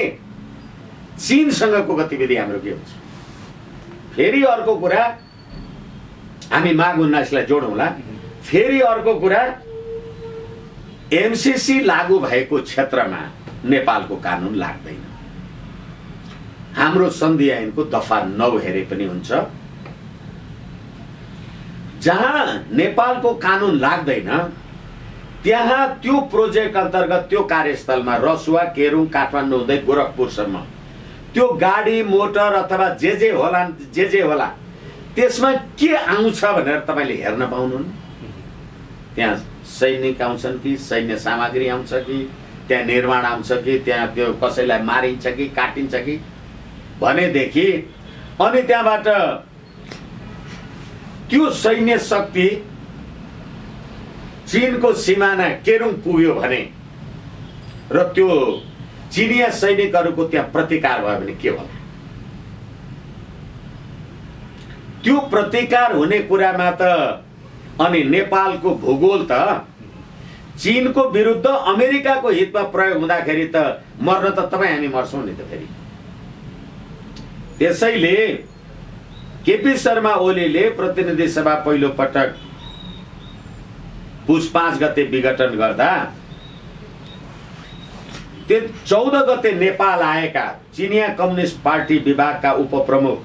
चीनसँगको गतिविधि हाम्रो के हुन्छ। फेरि अर्को कुरा, हामी माघ 19 लाई जोडौँला। फेरि अर्को कुरा, एमसीसी लागू भएको क्षेत्रमा नेपालको कानुन लाग्दैन। हाम्रो सन्धि ऐनको दफा 9 हेरे पनि हुन्छ। जहाँ नेपालको कानुन लाग्दैन त्यहाँ त्यो प्रोजेक्ट अन्तर्गत त्यो कार्यस्थलमा रसुवा, केरुङ, काठमाडौँ हुँदै गोरखपुरसम्म त्यो गाडी मोटर अथवा जे होला त्यसमा के आउँछ भनेर तपाईले हेर्न पाउनुहुन्न। त्यहाँ सैनिक आउँछन् कि सैन्य सामग्री आउँछ कि त्यहाँ निर्माण आउँछ कि त्यहाँ त्यो कसैलाई मारिन्छ कि काटिन्छ कि भनेदेखि अनि त्यहाँबाट त्यो सैन्य शक्ति चीनको सिमाना केरुङ पुग्यो भने र त्यो चीनिया सैनिकहरूको त्यहाँ प्रतिकार भयो भने के होला? त्यो प्रतिकार हुने कुरामा त अनि नेपालको भूगोल त चीनको विरुद्ध अमेरिकाको हितमा प्रयोग हुँदाखेरि त मर्न त तपाई हामी मर्छौं नि त फेरि। त्यसैले केपी शर्मा ओलीले प्रतिनिधि सभा पहिलो पटक पुस 5 गते विघटन गर्दा त्यो 14 गते नेपाल आएका चिनिया कम्युनिस्ट पार्टी विभागका उपप्रमुख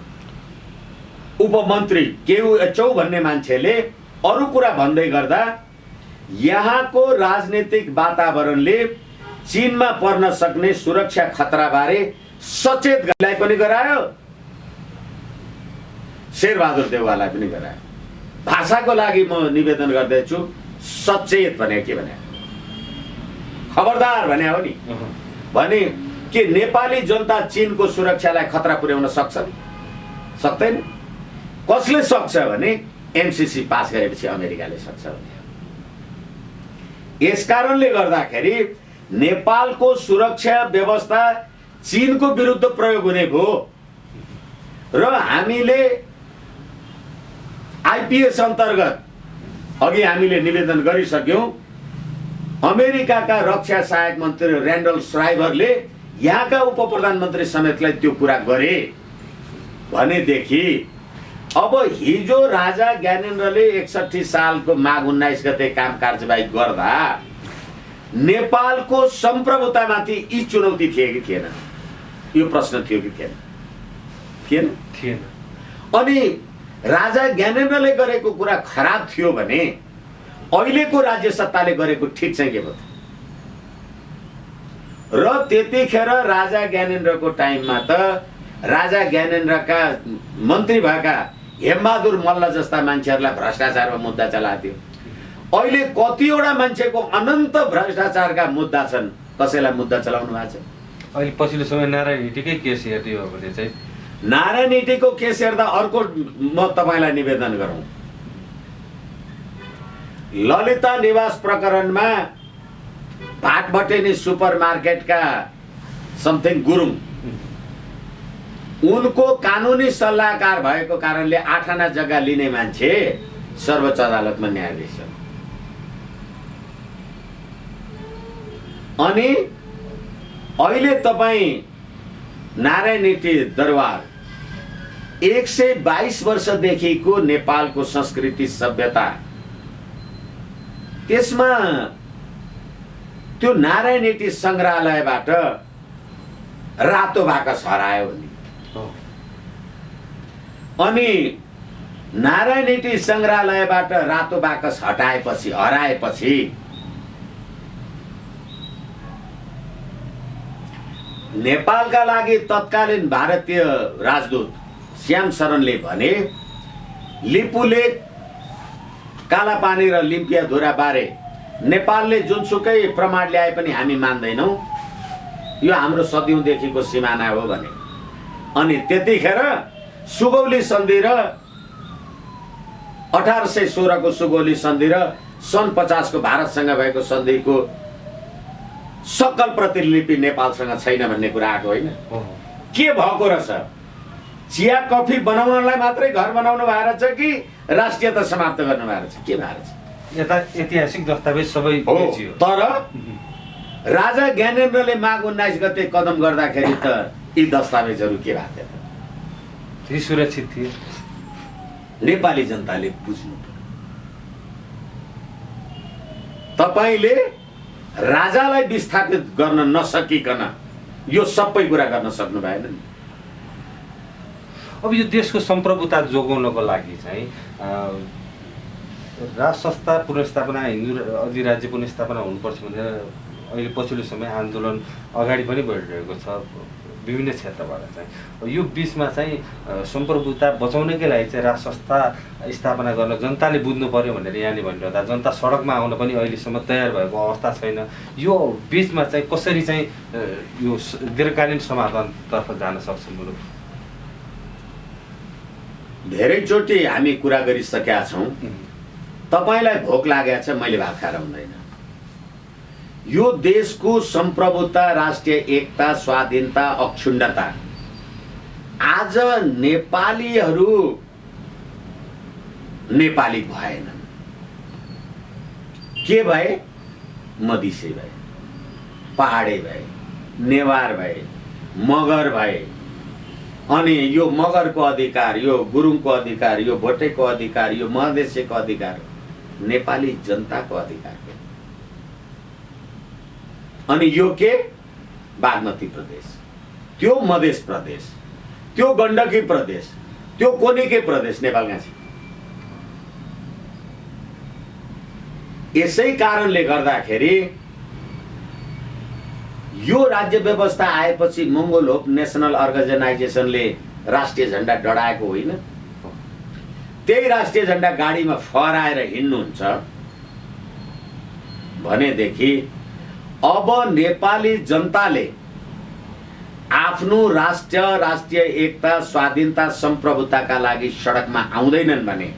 उपमन्त्री केयु एचौ भन्ने मान्छेले अरु कुरा भन्दै गर्दा यहाँको राजनीतिक वातावरणले चीनमा पर्न सक्ने सुरक्षा खतरा बारे सचेत गर्नलाई पनि गरायो, शेरबहादुर देउवालाई पनि गरायो। भाषाको लागि म निवेदन गर्दैछु, सचेत भने के भने खबरदार भने हो नि। भने के नेपाली जनता चीनको सुरक्षालाई खतरा पुर्याउन सक्छ? सक्दैन। कसले सक्छ भने एमसीसी पास गरेपछि अमेरिकाले सक्छ भने। यसकारणले गर्दाखेरि नेपालको सुरक्षा व्यवस्था चीनको विरुद्ध प्रयोग हुने भयो र हामीले आइपीएस अन्तर्गत अघि हामीले निवेदन गरिसक्यौं। अमेरिकाका रक्षा सहायक मन्त्री र्यान्डल श्राइभरले यहाँका उपप्रधानमन्त्री समेतलाई त्यो कुरा गरे भनेदेखि अब हिजो राजा ज्ञानेन्द्रले 61 सालको माघ 19 गते काम कारबाही गर्दा नेपालको सम्प्रभुतामाथि यी चुनौती थिए कि थिएन? यो प्रश्न थियो कि थिएन? थिएन थिएन। अनि राजा ज्ञानेन्द्रले गरेको कुरा खराब थियो भने अहिलेको राज्य सत्ताले गरेको ठीक चाहिँ के भयो? र त्यतिखेर राजा ज्ञानेन्द्रको टाइममा त राजा ज्ञानेन्द्रका मन्त्री भएका हेमबहादुर मल्ल जस्ता मान्छेहरूलाई भ्रष्टाचारमा मुद्दा चलाएको थियो। अहिले कतिवटा मान्छेको अनन्त भ्रष्टाचारका मुद्दा छन्, कसैलाई मुद्दा चलाउनु भएको छ? अहिले पछिल्लो समय नारायण हिटीकै केस हेर्ने हो भने चाहिँ नारायण हिटीको केस हेर्दा अर्को म तपाईलाई निवेदन गरौँ। ललिता निवास प्रकरणमा भाटभटेनी सुपरमार्केटका समथिङ गुरुङ उनको कानुनी सल्लाहकार भएको कारणले 8 आना जग्गा लिने मान्छे सर्वोच्च अदालतमा न्यायाधीश छन्। अनि अहिले तपाई नारायण हिटी दरबार 122 वर्षदेखिको नेपालको संस्कृति सभ्यता, त्यसमा त्यो नारायणहिटी संग्रहालयबाट रातो बाकस हरायो भने, अनि नारायणहिटी संग्रहालयबाट रातो बाकस हराएपछि नेपालका लागि तत्कालीन भारतीय राजदूत श्याम शरणले भने लिपुलेख, कालापानी र लिम्पियाधुरा बारे नेपालले जुनसुकै प्रमाण ल्याए पनि हामी मान्दैनौँ, यो हाम्रो सदियौँदेखिको सिमाना हो भने। अनि त्यतिखेर सुगौली सन्धि र 1816 को सुगौली सन्धि र सन् 50 को भारतसँग भएको सन्धिको सकल प्रतिलिपि नेपालसँग छैन भन्ने कुरा आएको होइन। के भएको रहेछ? चिया कफी बनाउनलाई मात्रै घर बनाउनु भएर छ कि राष्ट्रियता समाप्त गर्नु भएर छ? के भएर छ? यता ऐतिहासिक दस्तावेज सबै हो। बेचियो। तर राजा ज्ञानेन्द्रले माघ 19 गते कदम गर्दाखेरि त यी दस्तावेजहरू के भएको थियो त? ती सुरक्षित थिए। नेपाली जनताले बुझ्नु पर्यो। तपाईले राजालाई विस्थापित गर्न नसकिकन यो सबै कुरा गर्न सक्नु भएन नि। अब यो देशको सम्प्रभुता जोगाउनको लागि चाहिँ राज संस्था पुनर्स्थापना, हिन्दू अधिराज्य पुनर्स्थापना हुनुपर्छ भनेर अहिले पछिल्लो समय आन्दोलन अगाडि पनि बढिरहेको छ विभिन्न क्षेत्रबाट चाहिँ। यो बिचमा चाहिँ सम्प्रभुता बचाउनकै लागि चाहिँ राज संस्था स्थापना गर्न जनताले बुझ्नु पर्यो भनेर यहाँले भनिरहँदा जनता सडकमा आउन पनि अहिलेसम्म तयार भएको अवस्था छैन। यो बिचमा चाहिँ कसरी चाहिँ यो दीर्घकालीन समाधानतर्फ जान सक्छ मुलुक? धेरैचोटि हामी कुरा गरिसकेका छौँ। तपाईलाई भोक लागेको छ, मैले भात खाएर हुँदैन। यो देशको सम्प्रभुता, राष्ट्रिय एकता, स्वाधीनता, अखण्डता आज नेपालीहरू नेपाली भएनन्। के भए? मधेसी भए, पहाडे भए, नेवार भए, मगर भए। अनि यो मगरको अधिकार, यो गुरुङको अधिकार, यो भोटेको अधिकार, यो मधेसीको अधिकार नेपाली जनताको अधिकार हो। अनि यो के? बागमती प्रदेश, त्यो मधेस प्रदेश, त्यो गण्डकी प्रदेश, त्यो कोनिके प्रदेश नेपालका छ। यसै कारणले गर्दाखेरि यो राज्य व्यवस्था आएपछि मङ्गोल होप नेसनल अर्गनाइजेसनले राष्ट्रिय झण्डा डढाएको होइन। त्यही राष्ट्रिय झण्डा गाडीमा फहराएर हिँड्नुहुन्छ भनेदेखि अब नेपाली जनताले आफ्नो राष्ट्र, राष्ट्रिय एकता, स्वाधीनता, सम्प्रभुताका लागि सडकमा आउँदैनन् भने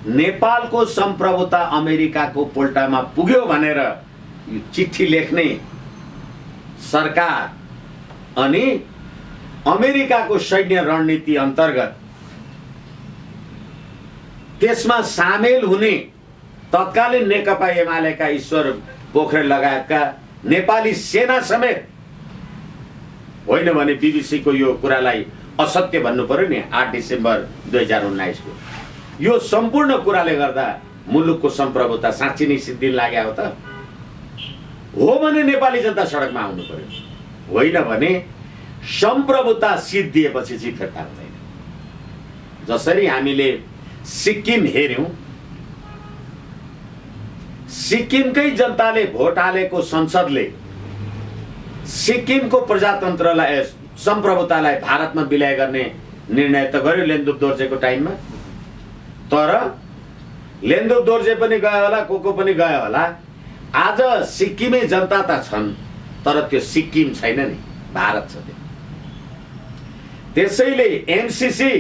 नेपालको सम्प्रभुता अमेरिकाको पोल्टामा पुग्यो भनेर यो चिठी लेख्ने सरकार अनि अमेरिकाको सैन्य रणनीति अन्तर्गत त्यसमा सामेल हुने तत्कालीन नेकपा एमालेका ईश्वर पोखरेल लगायतका नेपाली सेना समेत होइन भने बीबीसीको यो कुरालाई असत्य भन्नु पर्यो नि। 8 डिसेम्बर 2019 को यो सम्पूर्ण कुराले गर्दा मुलुकको सम्प्रभुता साँच्चै नै सिद्धिन लाग्यो हो त? हो भने नेपाली जनता सडकमा आउनु पर्यो, होइन भने सम्प्रभुता सिद्धिएपछि चाहिँ फिर्ता हुँदैन। जसरी हामीले सिक्किम हेर्यौं, सिक्किमकै जनताले भोट हालेको संसदले सिक्किमको प्रजातन्त्रलाई, सम्प्रभुतालाई भारतमा विलय गर्ने निर्णय त गर्यो लेन्दुप दोर्जेको टाइममा। तर लेन्दुप दोर्जे पनि गयो होला, को पनि गयो होला। आज सिक्किमे जनता त छन्, तर त्यो सिक्किम छैन नि, भारत छ त्यो। त्यसैले एमसीसी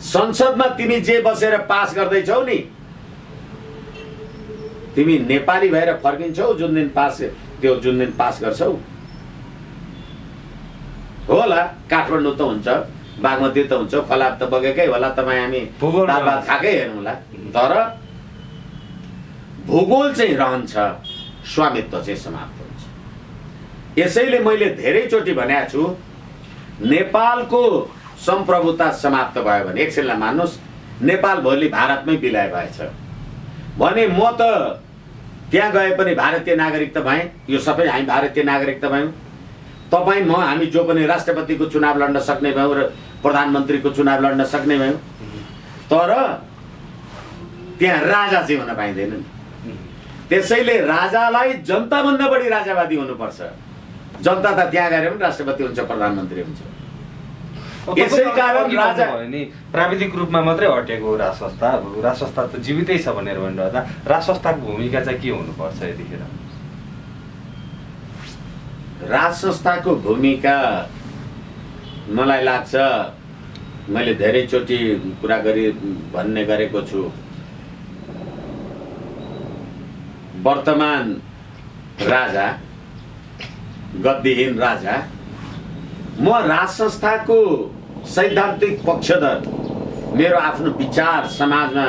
संसदमा तिमी जे बसेर पास गर्दैछौ नि, तिमी नेपाली भएर फर्किन्छौ जुन दिन पास गर्छौ। होला काठमाडौँ त हुन्छ, बागमती त हुन्छ, फलाप त बगेकै होला, तपाईँ हामी दाल भात खाएकै हेर्नुला। तर भूगोल चाहिँ रहन्छ, स्वामित्व चाहिँ समाप्त हुन्छ। यसैले मैले धेरैचोटि भनेको छु, नेपालको सम्प्रभुता समाप्त भयो भने एकछिनलाई मान्नुहोस् नेपाल भोलि भारतमै विलय भएछ भने म त त्यहाँ गए पनि भारतीय नागरिक त भएँ, यो सबै हामी भारतीय नागरिक त भयौँ। तपाईँ म हामी जो पनि राष्ट्रपतिको चुनाव लड्न सक्ने भयौँ र प्रधानमन्त्रीको चुनाव लड्न सक्ने भयौँ, तर त्यहाँ राजा चाहिँ हुन पाइँदैन नि। त्यसैले राजालाई जनताभन्दा बढी राजावादी हुनुपर्छ। जनता त त्यहाँ गएर पनि राष्ट्रपति हुन्छ, प्रधानमन्त्री हुन्छ। यसै कारण राजा नि प्राविधिक रूपमा मात्रै हटेको हो राज संस्था। अब राज संस्था त जीवितै छ भनेर भनिरहँदा राज संस्थाको भूमिका चाहिँ के हुनुपर्छ यतिखेर? राज संस्थाको भूमिका मलाई लाग्छ, मैले धेरैचोटि कुरा भन्ने गरेको छु, वर्तमान राजा गद्दीहीन राजा, म राज संस्थाको सैद्धान्तिक पक्षधर, मेरो आफ्नो विचार समाजमा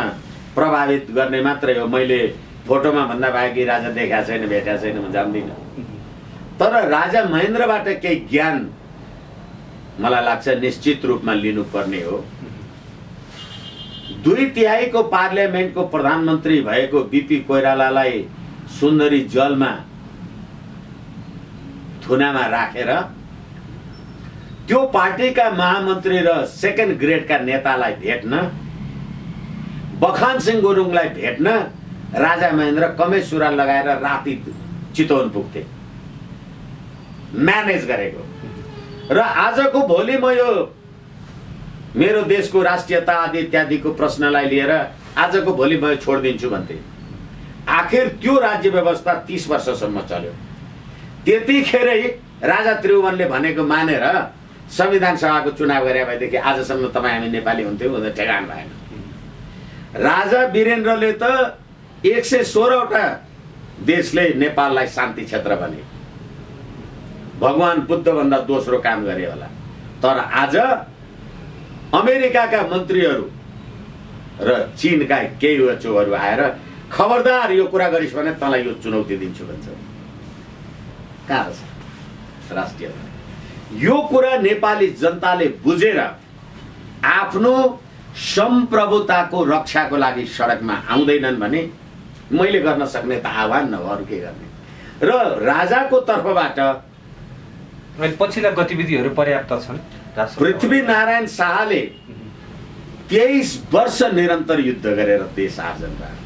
प्रभावित गर्ने मात्रै हो। मैले फोटोमा भन्दा बाहेक राजा देखाएको छैन, भेटेको छैन, म जान्दिनँ। तर राजा महेन्द्रबाट केही ज्ञान मलाई लाग्छ निश्चित रूपमा लिनुपर्ने हो। 2/3 पार्लियामेन्टको प्रधानमन्त्री भएको बीपी कोइरालालाई सुन्दरी जलमा थुनामा राखेर त्यो पार्टीका महामन्त्री र सेकेन्ड ग्रेडका नेतालाई भेट्न, बखान सिंह गुरुङलाई भेट्न राजा महेन्द्र कमेज सुरुवाल लगाएर राति चितवन पुग्थे, म्यानेज गरेको। र आजको भोलि म यो मेरो देशको राष्ट्रियता आदि इत्यादिको प्रश्नलाई लिएर आजको भोलि म छोडिदिन्छु भन्थे। आखिर त्यो राज्य व्यवस्था 30 वर्षसम्म चल्यो। त्यतिखेरै राजा त्रिभुवनले भनेको मानेर संविधान सभाको चुनाव गरे भएदेखि आजसम्म तपाईँ हामी नेपाली हुन्थ्यौँ भन्दा ठेगान भएन। राजा वीरेन्द्रले त 116वटा देशले नेपाललाई शान्ति क्षेत्र भने, भगवान बुद्धभन्दा दोस्रो काम गरे होला। तर आज अमेरिकाका मन्त्रीहरू र चीनका केही वचोहरू आएर खबरदार यो कुरा गरिस् भने तँलाई यो चुनौती दिन्छु भन्छ। कहाँ छ राष्ट्रियता? यो कुरा नेपाली जनताले बुझेर आफ्नो सम्प्रभुताको रक्षाको लागि सडकमा आउँदैनन् भने मैले गर्न सक्ने त आह्वान न, अरू के गर्ने। र राजाको तर्फबाट पछिल्ला गतिविधिहरू पर्याप्त छन्। पृथ्वीनारायण शाहले 23 वर्ष निरन्तर युद्ध गरेर देश आर्जन गरे।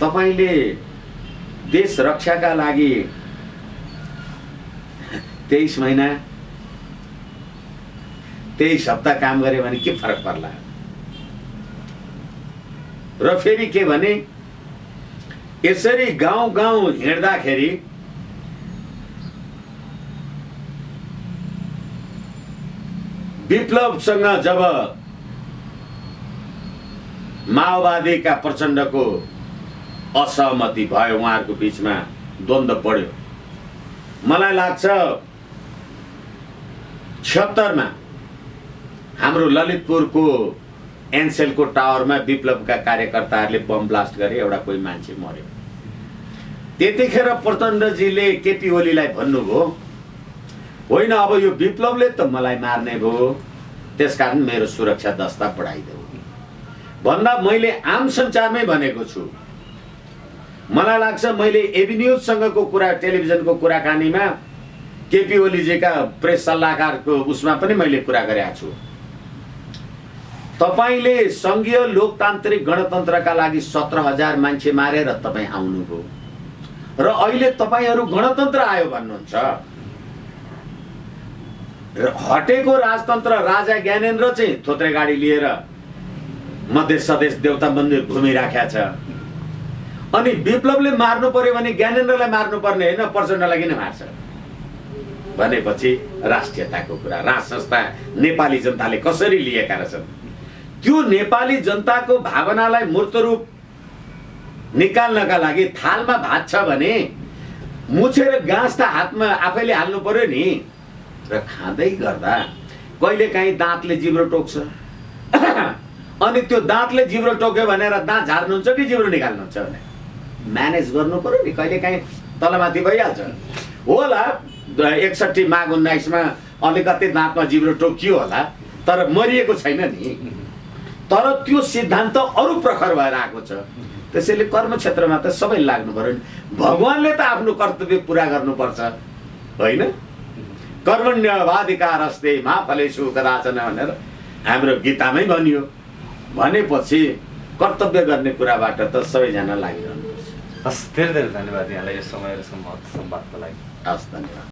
तपाईले देश रक्षाका लागि 23 महिना 23 हप्ता काम गरे भने के फरक पर्ला? र फेरि के भने यसरी गाउँ गाउँ हिँड्दाखेरि विप्लवसँग जब माओवादीका प्रचण्डको असहमति भयो, उहाँहरूको बीचमा द्वन्द्व बढ्यो। मलाई लाग्छ 76 मा हाम्रो ललितपुरको एनसेलको टावरमा विप्लवका कार्यकर्ताहरूले बम ब्लास्ट गरे, एउटा कोही मान्छे मर्यो। त्यतिखेर प्रचण्डजीले केपी ओलीलाई भन्नुभयो, होइन अब यो विप्लवले त मलाई मार्ने भयो, त्यसकारण मेरो सुरक्षा दस्ता बढाइदेऊ भन्दा मैले आम सञ्चारमै भनेको छु। मलाई लाग्छ मैले एबी न्युजसँगको कुरा, टेलिभिजनको कुराकानीमा केपी ओलीजीका प्रेस सल्लाहकारको उसमा पनि मैले कुरा गरेको छु। तपाईले संघीय लोकतान्त्रिक गणतन्त्रका लागि 17,000 मान्छे मारेर तपाईँ आउनुभयो र अहिले तपाईहरू गणतन्त्र आयो भन्नुहुन्छ। हटेको राजतन्त्र राजा ज्ञानेन्द्र चाहिँ थोत्रे गाडी लिएर मध्य सदेश देवता मन्दिर घुमिराखेको छ। अनि विप्लवले मार्नु पर्यो भने ज्ञानेन्द्रलाई मार्नु पर्ने होइन, प्रचण्डलाई किन मार्छ भनेपछि राष्ट्रियताको कुरा, राज संस्था नेपाली जनताले कसरी लिएका रहेछन्, त्यो नेपाली जनताको भावनालाई मूर्त रूप निकाल्नका लागि थालमा भात छ भने मुछेर गाँस त हातमा आफैले हाल्नु पर्यो नि। र खाँदै गर्दा कहिलेकाहीँ दाँतले जिब्रो टोक्छ अनि त्यो दाँतले जिब्रो टोक्यो भनेर दाँत झार्नुहुन्छ कि जिब्रो निकाल्नुहुन्छ भने म्यानेज गर्नु पर्यो नि। कहिलेकाहीँ तलमाथि भइहाल्छ होला। 61 माघ 19 मा अलिकति दाँतमा जिब्रो टोकियो होला तर मरिएको छैन नि। तर त्यो सिद्धान्त अरू प्रखर भएर आएको छ। त्यसैले कर्म क्षेत्रमा त सबै लाग्नु पर्यो नि। भगवानले त आफ्नो कर्तव्य पुरा गर्नुपर्छ होइन? कर्मण्यवाधिकारस्ते मा फलेषु कदाचन भनेर हाम्रो गीतामै भनियो। भनेपछि कर्तव्य गर्ने कुराबाट त सबैजना लागिरहनुपर्छ। हस्, धेरै धेरै धन्यवाद यहाँलाई यो समय र संवादको लागि। हस्, धन्यवाद।